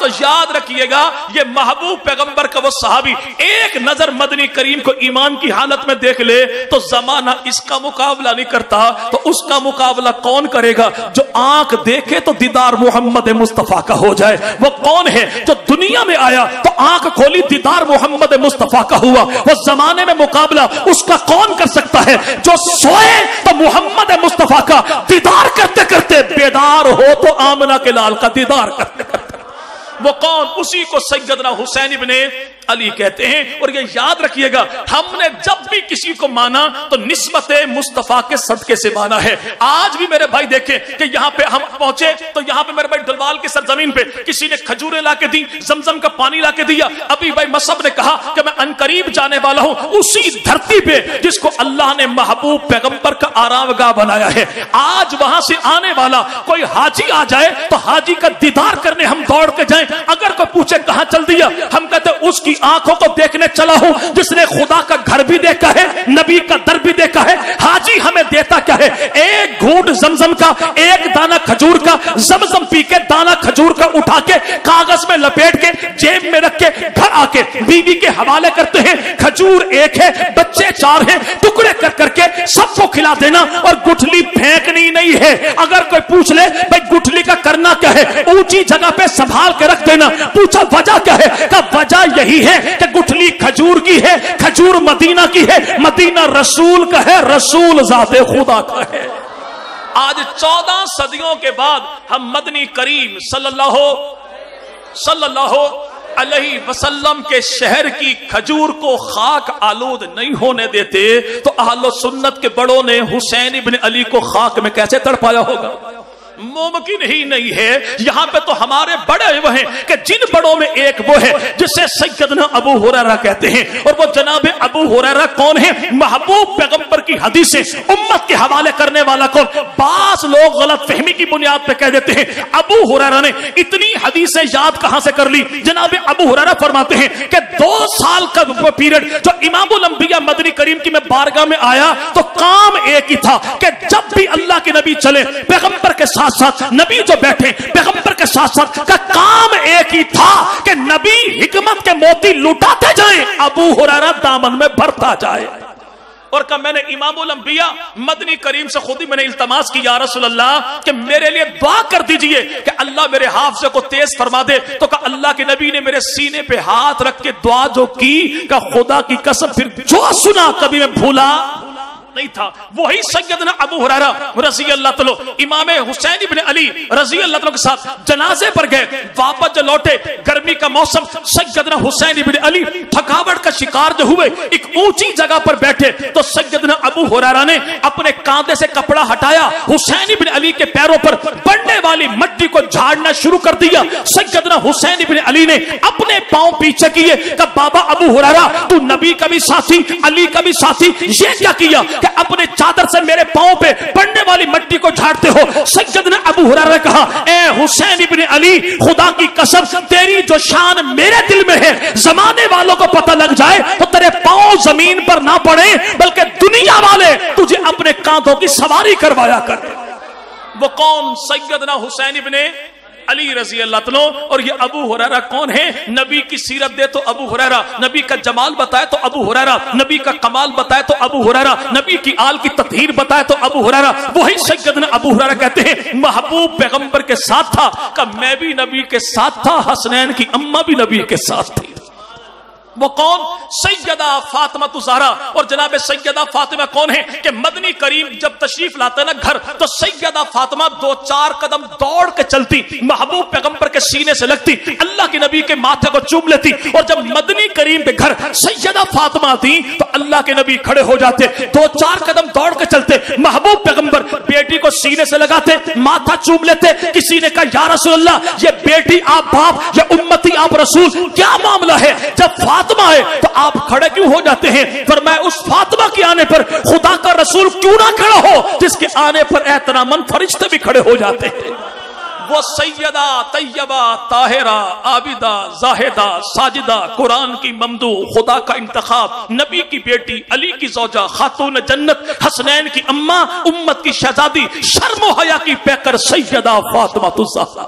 تو یاد رکھیے گا یہ محبوب پیغمبر کا وہ صحابی ایک نظر مدنی کریم کو ایمان کی حالت میں دیکھ لے تو زمانہ اس کا مقابلہ نہیں کرتا، تو اس کا مقابلہ کون کرے گا؟ جو آنکھ دیکھے تو دیدار محمد مصطفیٰ کا ہو جائے۔ وہ کون ہے جو دنیا میں آیا تو آنکھ کھولی دیدار محمد مصطفیٰ کا ہوا؟ وہ زمانے میں مقابلہ اس کا کون کر سکتا ہے؟ جو سوئے تو محمد مصطفیٰ کا دیدار کرتے کرتے بیدار ہو تو آمنہ کے لال کا دیدار کرتے کرتے وہ کون؟ اسی کو سیدنا حسین ابن علی کہتے ہیں۔ اور یہ یاد رکھیے گا ہم نے جب بھی کسی کو مانا تو نسبت مصطفیٰ کے صدقے سے مانا ہے۔ آج بھی میرے بھائی دیکھیں کہ یہاں پہ ہم پہنچے تو یہاں پہ میرے بھائی ڈلوال کی سرزمین پہ کسی نے کھجوریں لا کے دی، زمزم کا پانی لا کے دیا۔ ابھی بھائی مصعب نے کہا کہ میں عنقریب جانے والا ہوں اسی دھرتی پہ جس کو اللہ نے محبوب پیغمبر کا آرام گاہ بنایا ہے۔ آج وہاں سے آنے والا کوئی حاجی آ جائے تو حاجی کا دیدار کرنے ہم دوڑ کے جائیں۔ اگر کوئی پوچھے کہاں چل دیا، ہم کہتے اس کی آنکھوں کو دیکھنے چلا ہوں جس نے خدا کا گھر بھی دیکھا ہے، نبی کا در بھی دیکھا ہے۔ حاجی ہمیں دیتا کیا ہے؟ ایک گھونٹ زمزم کا، ایک دانہ کھجور کا، زمزم پی کے دانہ کھجور کا اٹھا کے کاغذ میں لپیٹ کے جیب میں رکھ کے گھر آ کے بیوی کے حوالے کرتے ہیں۔ کھجور ایک ہے، بچے 4 ہیں، ٹکڑے کر کر کے سب کو کھلا دینا اور گٹھلی پھینکنی نہیں ہے۔ اگر کوئی پوچھ لے بھائی گٹھلی کا کرنا کیا ہے، اونچی جگہ پہ سنبھال کے رکھ دینا۔ پوچھا وجہ کیا ہے؟ کہ وجہ یہی ہے کہ گٹھلی کھجور کی ہے، کھجور مدینہ کی ہے، مدینہ رسول کا ہے، رسول ذات خدا کا ہے۔ آج 14 صدیوں کے بعد ہم مدنی کریم صلی اللہ علیہ وسلم کے شہر کی کھجور کو خاک آلود نہیں ہونے دیتے تو اہل سنت کے بڑوں نے حسین ابن علی کو خاک میں کیسے تڑپایا ہوگا؟ ممکن ہی نہیں ہے۔ یہاں پہ تو ہمارے بڑے وہ ہیں کہ جن بڑوں میں ایک وہ ہے جسے سیدنا ابو ہریرہ کہتے ہیں، اور وہ جناب ابو ہریرہ کون ہے؟ محبوب پیغمبر کی حدیثیں امت کے حوالے کرنے والا کون؟ بعض لوگ غلط فہمی کی بنیاد پہ کہہ دیتے ہیں ابو ہریرہ نے اتنی حدیثیں یاد کہاں سے کر لی؟ جناب ابو ہریرہ فرماتے ہیں کہ 2 سال کا وہ پیریڈ جو امام الانبیاء مدنی کریم کی میں بارگاہ میں آیا تو کام ایک ہی تھا کہ جب بھی اللہ کے نبی چلے پیغمبر کے ساتھ نبی جو بیٹھے پیغمبر کے ساتھ ساتھ کا کام ایک ہی تھا کہ نبی حکمت کے موتی لٹاتے جائیں، ابو ہریرہ دامن میں بھرتا جائے۔ اور کہ میں نے امام الانبیاء مدنی کریم سے خود ہی میں نے التماس کی یا رسول اللہ کہ میرے لیے دعا کر دیجئے کہ اللہ میرے حافظے کو تیز فرما دے، تو کہ اللہ کے نبی نے میرے سینے پہ ہاتھ رکھ کے دعا جو کی کہ خدا کی قسم پھر جو سنا کبھی میں بھولا نہیں تھا۔ وہی سیدنا ابو ہریرہ رضی اللہ تعالی امام حسین ابن علی رضی اللہ تعالی کے ساتھ جنازے پر گئے، واپس جو لوٹے گرمی کا موسم، سیدنا حسین ابن علی تھکاوٹ کا شکار جو ہوئے ایک اونچی جگہ پر بیٹھے تو سیدنا ابو ہریرہ نے اپنے کاندھے سے کپڑا ہٹایا، حسین ابن علی کے پیروں پر پڑنے والی مٹی کو جھاڑنا شروع کر دیا۔ سیدنا حسین ابن علی نے اپنے پاؤں پیچھے کیے کہ بابا ابو ہریرہ تو نبی کا بھی ساتھی علی کا بھی ساتھی، یہ کیا کیا کہ اپنے چادر سے میرے پاؤں پہ پڑنے والی مٹی کو جھاڑتے ہو؟ سیدنا ابو ہریرہ نے کہا اے حسین ابن علی خدا کی قسم تیری جو شان میرے دل میں ہے زمانے والوں کو پتہ لگ جائے تو تیرے پاؤں زمین پر نہ پڑے بلکہ دنیا والے تجھے اپنے کاندھوں کی سواری کروایا کر۔ وہ کون؟ سیدنا حسین ابن علی رضی اللہ عنہ۔ اور یہ ابو ہریرہ کون ہے؟ نبی کی سیرت دے تو ابو ہریرہ، نبی کا جمال بتائے تو ابو ہریرہ، نبی کا کمال بتائے تو ابو ہریرہ، نبی کی آل کی تطہیر بتائے تو ابو ہریرہ۔ وہی سیدنا ابو ہریرہ کہتے ہیں محبوب پیغمبر کے ساتھ تھا کہ میں بھی نبی کے ساتھ تھا، حسنین کی اماں بھی نبی کے ساتھ تھی۔ وہ کون؟ سیدہ فاطمہ الزہرا۔ اور جناب سیدہ فاطمہ کون ہے کہ مدنی کریم جب تشریف لاتے نا گھر تو سیدہ فاطمہ 2-4 قدم دوڑ کے چلتی، محبوب پیغمبر کے سینے سے لگتی، اللہ کے نبی کے ماتھے کو چوم لیتی۔ اور جب مدنی کریم کے گھر سیدہ فاطمہ تھی تو اللہ کے نبی کھڑے ہو جاتے، 2-4 قدم دوڑ کے چلتے، محبوب پیغمبر بیٹی کو سینے سے لگاتے، ماتھا چوم لیتے۔ کسی نے کہا یا رسول اللہ یہ بیٹی آپ باپ یا امتی آپ رسول، کیا معاملہ ہے؟ جب فاطمہ ہے تو آپ کھڑے کیوں ہو جاتے ہیں؟ فرمایا اس فاطمہ کے آنے پر خدا کا رسول کیوں نہ کھڑا ہو جس کے آنے پر احتراماً فرشتے بھی کھڑے ہو جاتے ہیں۔ وہ سیدہ طیبہ طاہرہ عابدہ زاہدہ ساجدہ، قرآن کی ممدوح، خدا کا انتخاب، نبی کی بیٹی، علی کی زوجہ، خاتون جنت، حسنین کی اماں، امت کی شہزادی، شرم و حیا کی پیکر سیدہ فاطمہ الزہرا۔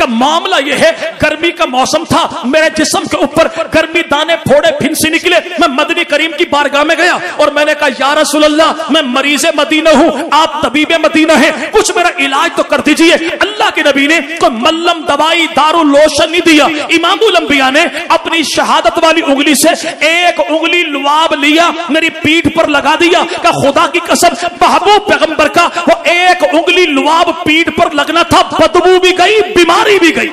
کہ معاملہ یہ ہے گرمی کا موسم تھا, میرے جسم کے اوپر گرمی دانے پھوڑے پھنسی نکلے, میں مدنی کریم کی بارگاہ میں گیا اور میں نے کہا یا رسول اللہ میں مریض مدینہ ہوں, آپ طبیب مدینہ ہیں, کچھ میرا علاج تو کر دیجئے. اللہ کے نبی نے کوئی ملم دوائی دارو لوشن نہیں دیا. امام الانبیاء نے اپنی شہادت والی انگلی سے ایک انگلی لعاب لیا, میری پیٹھ پر لگا دیا کہ خدا کی قسم محبوب پیغمبر کا وہ ایک انگلی لعاب پیٹھ پر لگنا تھا, بدبو بھی گئی, بیماری بھی گئی.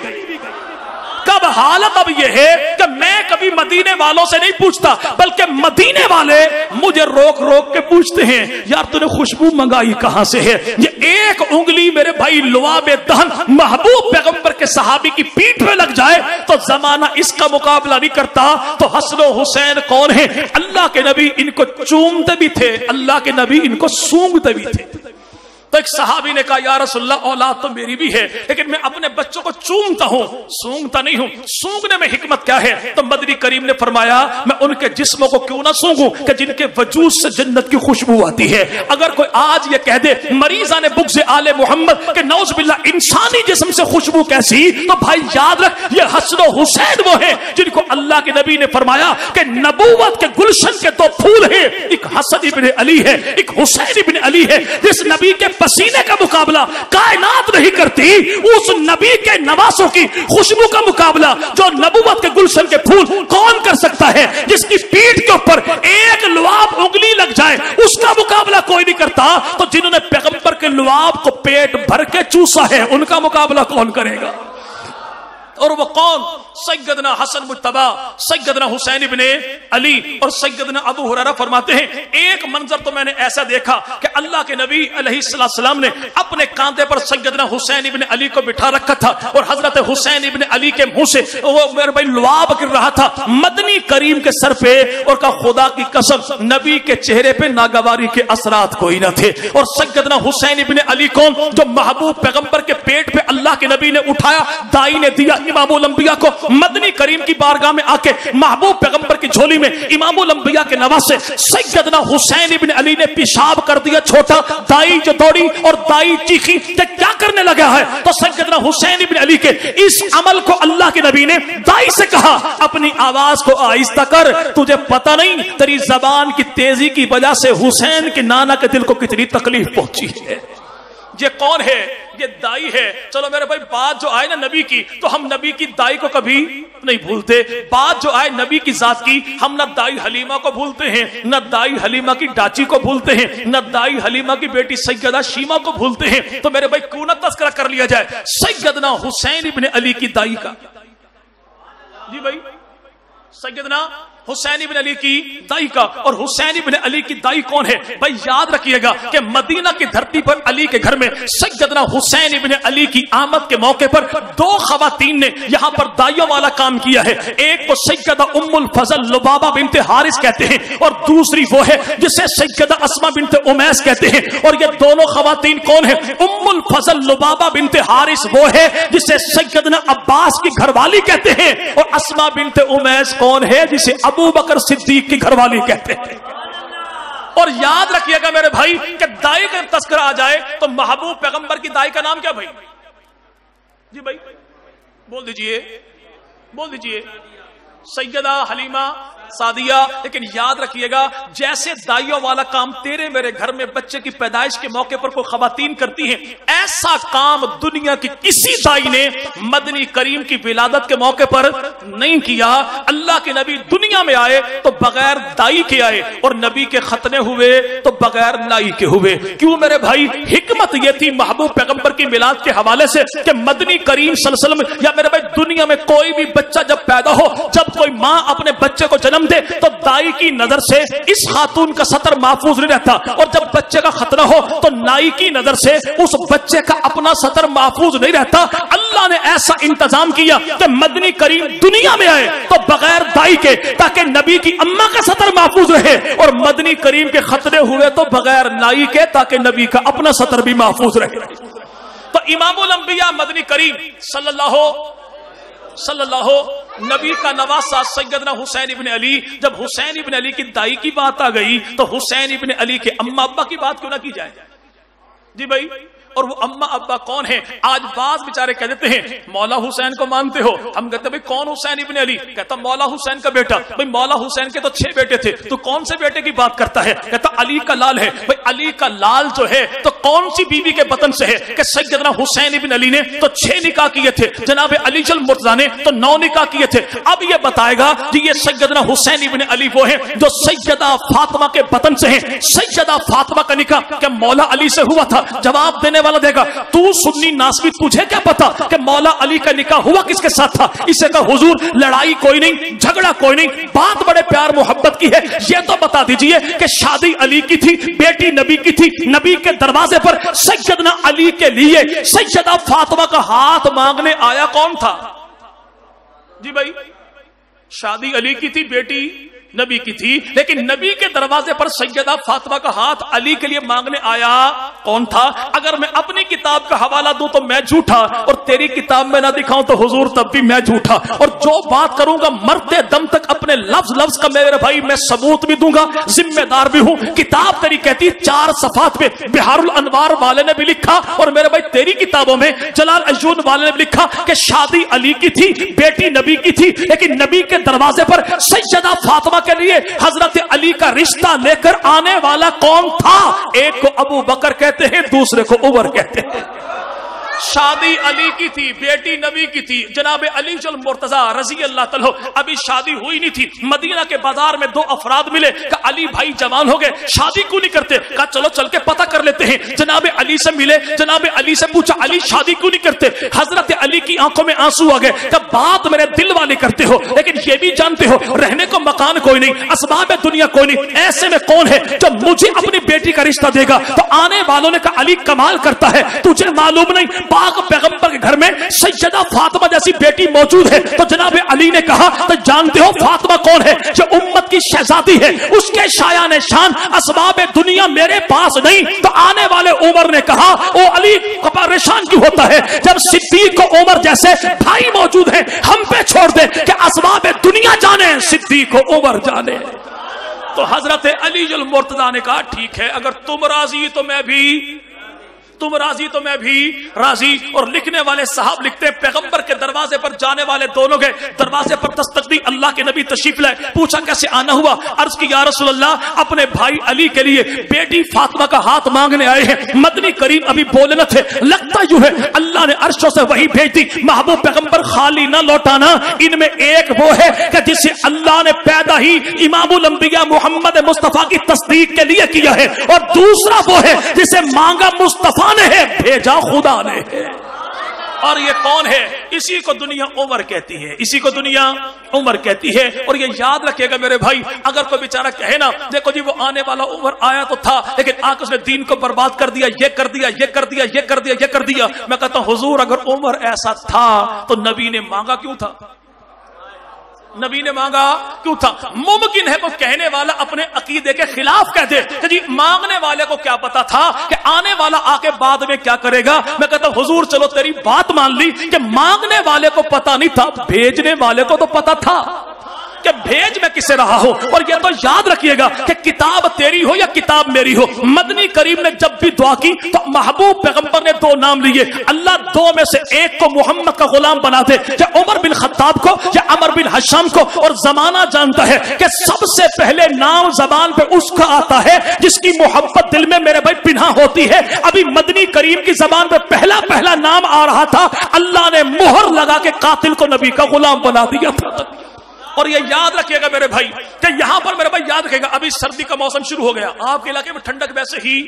کب حالت اب یہ ہے کہ میں کبھی مدینے والوں سے نہیں پوچھتا, بلکہ مدینے والے مجھے روک روک کے پوچھتے ہیں یار تو نے خوشبو منگائی کہاں سے ہے. یہ ایک انگلی میرے بھائی لعاب دہن محبوب پیغمبر کے صحابی کی پیٹھ پہ لگ جائے تو زمانہ اس کا مقابلہ نہیں کرتا. تو حسن و حسین کون ہیں؟ اللہ کے نبی ان کو چومتے بھی تھے, اللہ کے نبی ان کو سونگتے بھی تھے. تو ایک صحابی نے کہا یا رسول اللہ اولاد تو میری بھی ہے لیکن میں اپنے بچوں کو چومتا ہوں, سونگتا نہیں ہوں, سونگنے میں حکمت کیا ہے؟ تو مدنی کریم نے فرمایا میں ان کے جسموں کو کیوں نہ سونگوں کہ جن کے وجود سے جنت کی خوشبو آتی ہے. اگر کوئی آج یہ کہہ دے مریضان بغض آل محمد کہ نعوذ باللہ انسانی جسم سے خوشبو کیسی, تو بھائی یاد رکھ یہ حسن و حسین وہ ہیں جن کو اللہ کے نبی نے فرمایا کہ نبوت کے گلشن کے دو پھول ہیں, ایک حسن ابن علی ہے, ایک حسین ابن علی ہے. جس نبی کے پسینے کا مقابلہ کائنات نہیں کرتی, اس نبی کے نواسوں کی خوشبو کا مقابلہ جو نبوت کے گلشن کے پھول کون کر سکتا ہے؟ جس کی پیٹھ کے اوپر ایک لعاب انگلی لگ جائے اس کا مقابلہ کوئی نہیں کرتا. تو جنہوں نے پیغمبر کے لعاب کو پیٹ بھر کے چوسا ہے ان کا مقابلہ کون کرے گا؟ اور وہ کون؟ سیدنا حسن مجتبی, سیدنا حسین ابن علی اور سیدنا ابو ہریرہ فرماتے ہیں ایک منظر تو میں نے ایسا دیکھا کہ اللہ کے نبی علیہ السلام نے اپنے کاندھے پر سیدنا حسین ابن علی کو بٹھا رکھا تھا اور حضرت حسین ابن علی کے منہ سے وہ میرے بھائی لعاب گر رہا تھا مدنی کریم کے سر پہ, اور کہا خدا کی قسم نبی کے چہرے پہ ناگواری کے اثرات کوئی نہ تھے. اور سیدنا حسین ابن علی کون؟ جو محبوب پیغمبر کے پیٹ پہ اللہ کے نبی نے اٹھایا, دائی نے دیا امام الانبیاء کو. مدنی کریم کی بارگاہ میں آ کے محبوب پیغمبر کی جھولی میں امام الانبیاء کے نواسے سیدنا حسین ابن علی نے پیشاب کر دیا چھوٹا. دائی جو دوڑی اور دائی چیخی کہ کیا کرنے لگا ہے, تو سیدنا حسین ابن علی کے اس عمل کو اللہ کے نبی نے دائی سے کہا اپنی آواز کو آہستہ کر, تجھے پتہ نہیں تیری زبان کی تیزی کی وجہ سے حسین کے نانا کے دل کو کتنی تکلیف پہنچی ہے. یہ کون ہے؟ یہ دائی ہے. چلو میرے بھائی بات جو آئے نا نبی کی, تو ہم نبی کی دائی کو کبھی نہیں بھولتے. بات جو آئے نبی کی ذات کی, ہم نہ دائی حلیمہ کو بھولتے ہیں, نہ دائی حلیمہ کی ڈاچی کو بھولتے ہیں, نہ دائی حلیمہ کی بیٹی سیدہ شیمہ کو بھولتے ہیں. تو میرے بھائی کیوں نہ تذکرہ کر لیا جائے سیدنا حسین ابن علی کی دائی کا. جی بھائی سیدنا حسین ابن علی کی دائی کا. اور حسین ابن علی کی دائی کون ہے بھائی؟ یاد رکھیے گا کہ مدینہ کی دھرتی پر علی کے گھر میں سیدنا حسین ابن علی کی آمد کے موقع پر دو خواتین نے یہاں پر دائیوں والا کام کیا ہے. ایک کو سیدہ ام الفضل لبابہ بنت حارث کہتے ہیں, اور دوسری وہ ہے جسے سیدہ اسما بنت امیس کہتے ہیں. اور یہ دونوں خواتین کون ہیں؟ ام الفضل لبابہ بنت حارث وہ ہے جسے سیدنا عباس کی گھر والی کہتے ہیں, اور اسما بنت امیس کون ہے جسے ابو بکر صدیق کی گھر والی کہتے ہیں. اور یاد رکھیے گا میرے بھائی کہ دائی کا تذکرہ آ جائے تو محبوب پیغمبر کی دائی کا نام کیا بھائی؟ جی بھائی بول دیجئے, بول دیجئے. سیدہ حلیمہ سعدیہ. لیکن یاد رکھیے گا جیسے دائیوں والا کام تیرے میرے گھر میں بچے کی پیدائش کے موقع پر کوئی خواتین کرتی ہیں, ایسا کام دنیا کی کسی دائی نے مدنی کریم کی ولادت کے موقع پر نہیں کیا. اللہ کے نبی دنیا میں آئے تو بغیر دائی کے آئے, اور نبی کے ختنے ہوئے تو بغیر نائی کے ہوئے. کیوں میرے بھائی؟ حکمت یہ تھی محبوب پیغمبر کی میلاد کے حوالے سے کہ مدنی کریم صلی اللہ علیہ وسلم, یا میرے بھائی دنیا میں کوئی بھی بچہ جب پیدا ہو, جب کوئی ماں اپنے بچے کو جنم دے تو دائی کی نظر سے اس خاتون کا سطر محفوظ نہیں رہتا, اور جب بچے کا ختنہ ہو تو نائی کی نظر سے اس بچے کا اپنا سطر محفوظ نہیں رہتا. اللہ نے ایسا انتظام کیا کہ مدنی کریم دنیا میں آئے تو بغیر دائی کے, تاکہ نبی کی اماں کا سطر محفوظ رہے, اور مدنی کریم کے ختنے ہوئے تو بغیر نائی کے, تاکہ نبی کا اپنا سطر بھی محفوظ رہے. تو امام الانبیاء مدنی کریم صلی اللہ نبی کا نواسا سیدنا حسین ابن علی. جب حسین ابن علی کی دائی کی بات آ گئی تو حسین ابن علی کے اما ابا کی بات کیوں نہ کی جائے؟ جی بھائی. اور وہ اما ابا کون ہیں؟ آج بعض بیچارے کہہ دیتے ہیں مولا حسین کو مانتے ہو؟ ہم کہتے ہیں بھئی کون حسین ابن علی؟ کہتا مولا حسین کا بیٹا۔ بھئی مولا حسین کے تو 6 بیٹے تھے، تو کون سے بیٹے کی بات کرتا ہے؟ کہتا علی کا لال ہے۔ بھئی علی کا لال جو ہے تو کون سی بیوی کے بطن سے ہے؟ کہ سیدنا حسین ابن علی نے تو 6 نکاح کیے تھے، جناب علی جل مرتضیٰ نے تو 9 نکاح کیے تھے۔ اب یہ بتائے گا کہ یہ سیدنا حسین ابن علی وہ ہیں جو سیدہ فاطمہ کے بطن سے ہیں۔ سیدہ فاطمہ کا نکاح کیا مولا علی سے ہوا تھا؟ جواب دینے والا دے گا تو سنی ناسبی تجھے کیا پتا کہ مولا علی کا نکاح ہوا کس کے ساتھ تھا؟ اسے کہا حضور لڑائی کوئی نہیں، جھگڑا کوئی نہیں، بات بڑے پیار محبت کی ہے، یہ تو بتا دیجئے کہ شادی علی کی تھی، بیٹی نبی کی تھی، نبی کے دروازے پر سیدنا علی کے لیے سیدہ فاطمہ کا ہاتھ مانگنے آیا کون تھا؟ جی بھائی شادی علی کی تھی، بیٹی نبی کی تھی، لیکن نبی کے دروازے پر سیدہ فاطمہ کا ہاتھ علی کے لیے مانگنے آیا کون تھا؟ اگر میں اپنی کتاب کا حوالہ دوں تو میں جھوٹا، اور تیری کتاب میں نہ دکھاؤں تو حضور تب بھی میں جھوٹا، اور جو بات کروں گا مرتے دم تک اپنے لفظ کا میرے بھائی میں ثبوت بھی دوں گا، ذمہ دار بھی ہوں۔ کتاب تیری کہتی 4 صفحات میں بہار الانوار والے نے بھی لکھا، اور میرے بھائی تیری کتابوں میں جلال عیون والے نے بھی لکھا کہ شادی علی کی تھی، بیٹی نبی کی تھی، لیکن نبی کے دروازے پر سیدہ فاطمہ کے لیے حضرت علی کا رشتہ لے کر آنے والا کون تھا؟ ایک کو ابو بکر کہتے ہیں، دوسرے کو عمر کہتے ہیں۔ شادی علی کی تھی، بیٹی نبی کی تھی، جناب علی جل مرتضیٰ رضی اللہ تعالیٰ ابھی شادی ہوئی نہیں تھی۔ مدینہ کے بازار میں 2 افراد ملے کہ علی بھائی جوان ہو گئے، شادی کیوں نہیں کرتے؟ کہا چلو چل کے پتہ کر لیتے ہیں۔ جناب علی سے ملے، جناب علی سے پوچھا علی شادی کیوں نہیں کرتے؟ حضرت علی کی آنکھوں میں آنسو آ گئے کہ بات میرے دل والے کرتے ہو، لیکن یہ بھی جانتے ہو رہنے کو مکان کوئی نہیں، اسباب دنیا کوئی نہیں، ایسے میں کون ہے جو مجھے اپنی بیٹی کا رشتہ دے گا؟ تو آنے والوں نے کہا علی کمال کرتا ہے، تجھے معلوم نہیں پاک پیغمبر کے گھر میں سیدہ فاطمہ جیسی بیٹی موجود ہے؟ تو جناب علی نے کہا تو جانتے ہو فاطمہ کون ہے؟ جو امت کی شہزادی ہے، اس کے شایان شان اسباب دنیا میرے پاس نہیں۔ تو آنے والے عمر نے کہا او علی پریشان کیوں ہوتا ہے جب صدیق کو عمر جیسے بھائی موجود ہیں، ہم پہ چھوڑ دے کہ اسباب دنیا جانے، صدیق کو عمر جانے۔ تو حضرت علی جل مرتضیٰ نے کہا ٹھیک ہے، اگر تم راضی تو میں بھی، تم راضی تو میں بھی راضی۔ اور لکھنے والے صاحب لکھتے ہیں پیغمبر کے دروازے پر جانے والے دونوں گئے، دروازے پر دستک دی، اللہ کے نبی تشریف لائے، پوچھا کیسے آنا ہوا؟ عرض کی یا رسول اللہ اپنے بھائی علی کے لیے بیٹی فاطمہ کا ہاتھ مانگنے آئے ہیں۔ مدنی کریم ابھی بولے نہ تھے، لگتا یوں ہے اللہ نے عرشوں سے وحی بھیج دی، محبوب پیغمبر خالی نہ لوٹانا۔ ان میں ایک وہ ہے کہ جسے اللہ نے پیدا ہی امام الانبیاء محمد مصطفیٰ کی تصدیق کے لیے کیا ہے، اور دوسرا وہ ہے جسے مانگا مصطفیٰ نے ہے، بھیجا خدا نے ہے۔ اور یہ کون ہے؟ اسی کو دنیا عمر کہتی ہے، اسی کو دنیا عمر کہتی ہے۔ اور یہ یاد رکھیے گا میرے بھائی، اگر کوئی بیچارہ کہے نا دیکھو جی وہ آنے والا عمر آیا تو تھا لیکن آ کے اس نے دین کو برباد کر دیا، یہ کر دیا، یہ کر دیا، یہ کر دیا، یہ کر دیا، میں کہتا ہوں حضور اگر عمر ایسا تھا تو نبی نے مانگا کیوں تھا؟ نبی نے مانگا کیوں تھا؟ ممکن ہے وہ کہنے والا اپنے عقیدے کے خلاف کہہ دے کہ جی مانگنے والے کو کیا پتا تھا کہ آنے والا آ کے بعد میں کیا کرے گا۔ میں کہتا ہوں حضور چلو تیری بات مان لی کہ مانگنے والے کو پتا نہیں تھا، بھیجنے والے کو تو پتا تھا کہ بھیج میں کسے رہا ہوں۔ اور یہ تو یاد رکھیے گا کہ کتاب تیری ہو یا کتاب میری ہو، مدنی کریم نے جب بھی دعا کی تو محبوب پیغمبر نے 2 نام لیے، اللہ 2 میں سے ایک کو محمد کا غلام بنا دے، یا عمر بن خطاب کو یا عمر بن حشام کو۔ اور زمانہ جانتا ہے کہ سب سے پہلے نام زبان پہ اس کا آتا ہے جس کی محبت دل میں میرے بھائی پنہا ہوتی ہے۔ ابھی مدنی کریم کی زبان پہ پہلا نام آ رہا تھا، اللہ نے مہر لگا کے قاتل کو نبی کا غلام بنا دیا تھا۔ اور یہ یاد رکھیے گا میرے بھائی کہ یہاں پر میرے بھائی یاد رکھیے گا ابھی سردی کا موسم شروع ہو گیا، آپ کے علاقے میں ٹھنڈک ویسے ہی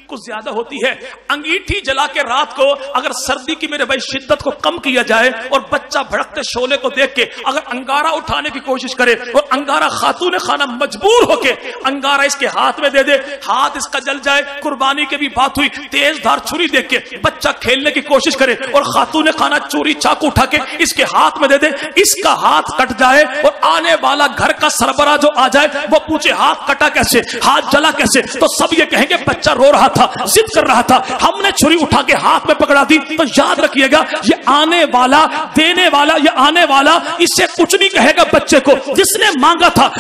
کچھ زیادہ ہوتی ہے۔ انگیٹھی جلا کے رات کو اگر سردی کی میرے بھائی شدت کو کم کیا جائے اور بچہ بھڑکتے شعلے کو دیکھ کے اگر انگارہ اٹھانے کی کوشش کرے اور انگارہ خاتون خانہ مجبور ہو کے انگارہ اس کے ہاتھ میں دے دے، ہاتھ اس کا جل جائے، قربانی کی بھی بات ہوئی، تیز دھار چھری دیکھ کے بچہ کھیلنے کی کوشش کرے اور خاتون خانہ چوری چاقو اٹھا کے اس کے ہاتھ میں دے دے، اس کا ہاتھ کٹ جائے اور آنے والا گھر کا سربراہ جو آ جائے وہ پوچھے ہاتھ کٹا کیسے، ہاتھ جلا کیسے، تو سب یہ کہیں گے بچہ رو رہا تھا، ضد کر رہا تھا، ہم نے چھری اٹھا کے ہاتھ میں پکڑا دی۔ تو یاد رکھیے گا یہ آنے والا دینے والا، یہ آنے والا اس سے کچھ نہیں کہے گا بچے کو جس نے مانگا تھا،